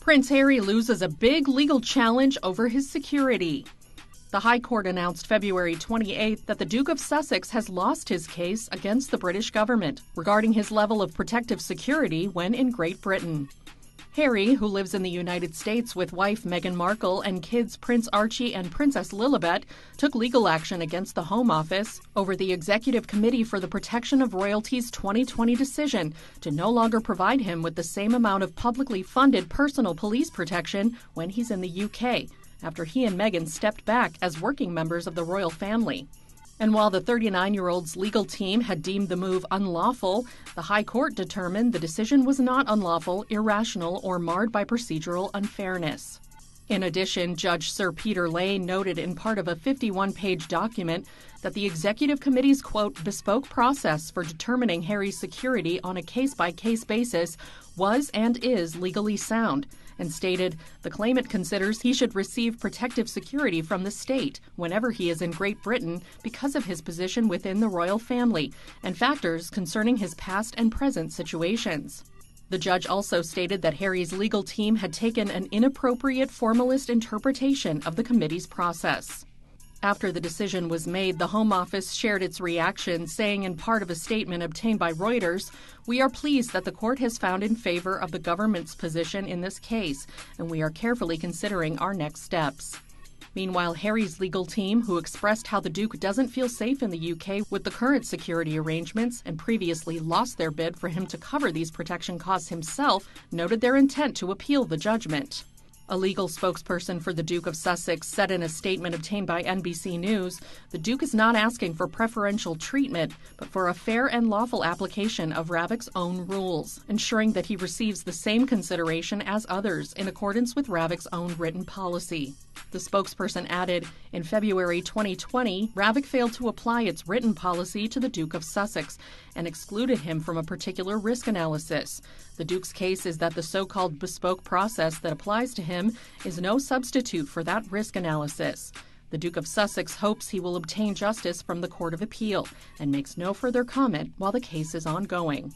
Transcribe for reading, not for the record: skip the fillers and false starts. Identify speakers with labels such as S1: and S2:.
S1: Prince Harry loses a big legal challenge over his security. The High Court announced February 28th that the Duke of Sussex has lost his case against the British government regarding his level of protective security when in Great Britain. Harry, who lives in the United States with wife Meghan Markle and kids Prince Archie and Princess Lilibet, took legal action against the Home Office over the Executive Committee for the Protection of Royalty's 2020 decision to no longer provide him with the same amount of publicly funded personal police protection when he's in the UK, after he and Meghan stepped back as working members of the royal family. And while the 39-year-old's legal team had deemed the move unlawful, the High Court determined the decision was not unlawful, irrational, or marred by procedural unfairness. In addition, Judge Sir Peter Lane noted in part of a 51-page document that the Executive Committee's, quote, bespoke process for determining Harry's security on a case-by-case basis was and is legally sound, and stated the claimant considers he should receive protective security from the state whenever he is in Great Britain because of his position within the royal family and factors concerning his past and present situations. The judge also stated that Harry's legal team had taken an inappropriate formalist interpretation of the committee's process. After the decision was made, the Home Office shared its reaction, saying in part of a statement obtained by Reuters, "We are pleased that the court has found in favor of the government's position in this case, and we are carefully considering our next steps." Meanwhile, Harry's legal team, who expressed how the Duke doesn't feel safe in the UK with the current security arrangements and previously lost their bid for him to cover these protection costs himself, noted their intent to appeal the judgment. A legal spokesperson for the Duke of Sussex said in a statement obtained by NBC News, the Duke is not asking for preferential treatment, but for a fair and lawful application of Ravic's own rules, ensuring that he receives the same consideration as others in accordance with Ravic's own written policy. The spokesperson added, in February 2020, Ravic failed to apply its written policy to the Duke of Sussex and excluded him from a particular risk analysis. The Duke's case is that the so-called bespoke process that applies to him is no substitute for that risk analysis. The Duke of Sussex hopes he will obtain justice from the Court of Appeal and makes no further comment while the case is ongoing.